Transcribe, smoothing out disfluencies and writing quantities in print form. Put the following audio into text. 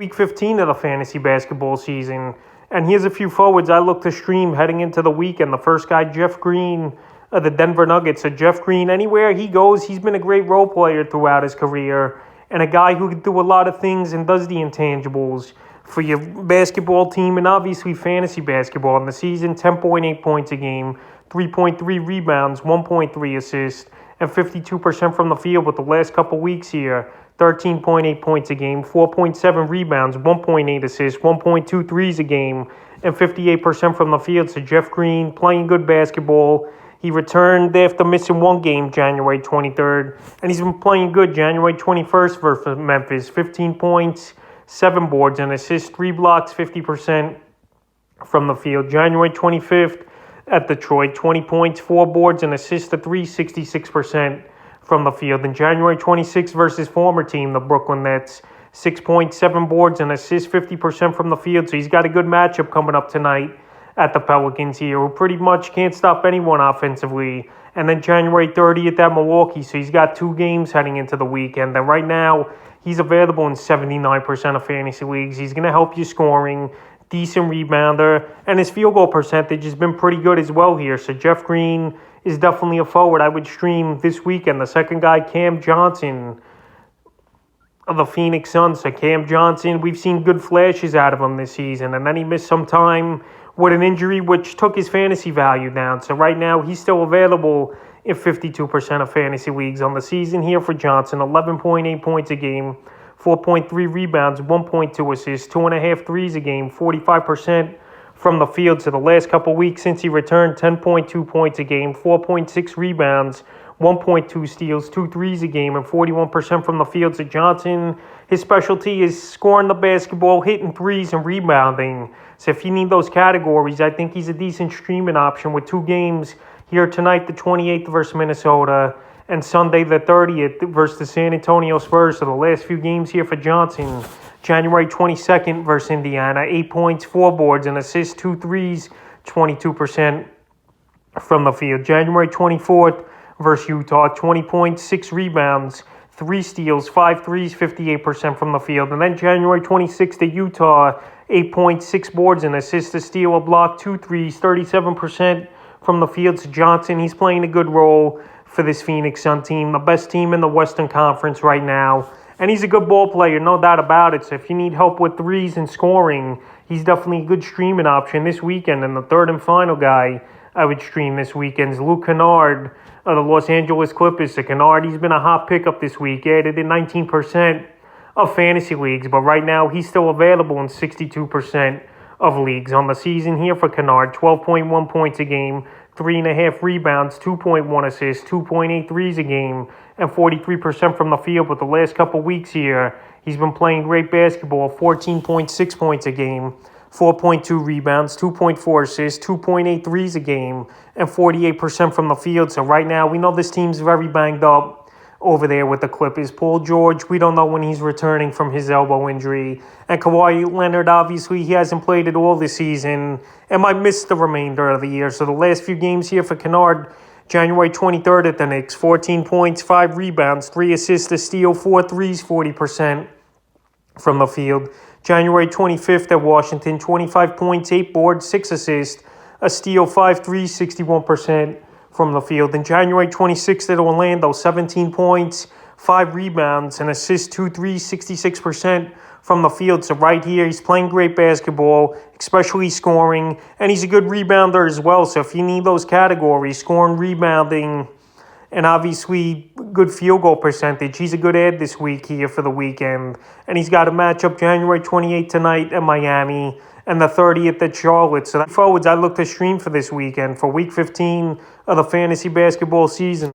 Week 15 of the fantasy basketball season. And here's a few forwards I look to stream heading into the weekend. The first guy, Jeff Green of the Denver Nuggets. So Jeff Green, anywhere he goes, he's been a great role player throughout his career. And a guy who can do a lot of things and does the intangibles for your basketball team and obviously fantasy basketball. In the season, 10.8 points a game, 3.3 rebounds, 1.3 assists, and 52% from the field. But the last couple weeks here, 13.8 points a game, 4.7 rebounds, 1.8 assists, 1.2 threes a game, and 58% from the field. So Jeff Green playing good basketball. He returned after missing one game January 23rd, and he's been playing good January 21st versus Memphis. 15 points, 7 boards and assists, 3 blocks, 50% from the field. January 25th at Detroit, 20 points, 4 boards and assists to 3, 66% from the field. In January 26th versus former team, the Brooklyn Nets, 6.7 boards and assists, 50% from the field. So he's got a good matchup coming up tonight at the Pelicans here, who pretty much can't stop anyone offensively. And then January 30th at Milwaukee. So he's got 2 games heading into the weekend. And right now, he's available in 79% of fantasy leagues. He's going to help you scoring, decent rebounder, and his field goal percentage has been pretty good as well here. So Jeff Green is definitely a forward I would stream this weekend. The second guy, Cam Johnson of the Phoenix Suns. So Cam Johnson, we've seen good flashes out of him this season, and then he missed some time with an injury which took his fantasy value down. So right now, he's still available in 52% of fantasy leagues on the season here for Johnson. 11.8 points a game, 4.3 rebounds, 1.2 assists, 2.5 threes a game, 45% from the field. So the last couple weeks since he returned, 10.2 points a game, 4.6 rebounds, 1.2 steals, 2 threes a game, and 41% from the field. So Johnson, his specialty is scoring the basketball, hitting threes, and rebounding. So if you need those categories, I think he's a decent streaming option with 2 games here tonight, the 28th versus Minnesota, and Sunday the 30th versus the San Antonio Spurs. So the last few games here for Johnson, January 22nd versus Indiana, 8 points, 4 boards, and assists, 2 threes, 22% from the field. January 24th versus Utah, 20 points, 6 rebounds, 3 steals, 5 threes, 58% from the field. And then January 26th at Utah, 8 points, 6 boards, and assists, a steal, a block, 2 threes, 37% from the field. So Johnson, he's playing a good role for this Phoenix Sun team, the best team in the Western Conference right now. And he's a good ball player, no doubt about it. So if you need help with threes and scoring, he's definitely a good streaming option this weekend. And the third and final guy I would stream this weekend is Luke Kennard of the Los Angeles Clippers. So Kennard, he's been a hot pickup this week, added in 19% of fantasy leagues. But right now, he's still available in 62% of leagues on the season here for Kennard. 12.1 points a game, 3.5 rebounds, 2.1 assists, 2.8 threes a game, and 43% from the field. But the last couple weeks here, he's been playing great basketball, 14.6 points a game, 4.2 rebounds, 2.4 assists, 2.8 threes a game, and 48% from the field. So right now, we know this team's very banged up over there with the Clippers. Paul George, we don't know when he's returning from his elbow injury. And Kawhi Leonard, obviously, he hasn't played at all this season and might miss the remainder of the year. So the last few games here for Kennard, January 23rd at the Knicks, 14 points, 5 rebounds, 3 assists, a steal, 4 threes, 40% from the field. January 25th at Washington, 25 points, 8 boards, 6 assists, a steal, 5 threes, 61% from the field. In January 26th at Orlando, 17 points, 5 rebounds, and assists, 2 threes, 66% from the field. So right here, he's playing great basketball, especially scoring, and he's a good rebounder as well. So if you need those categories, scoring, rebounding, and obviously good field goal percentage, he's a good add this week here for the weekend. And he's got a matchup January 28th tonight at Miami and the 30th at Charlotte. So the forwards I look to stream for this weekend for Week 15 of the fantasy basketball season.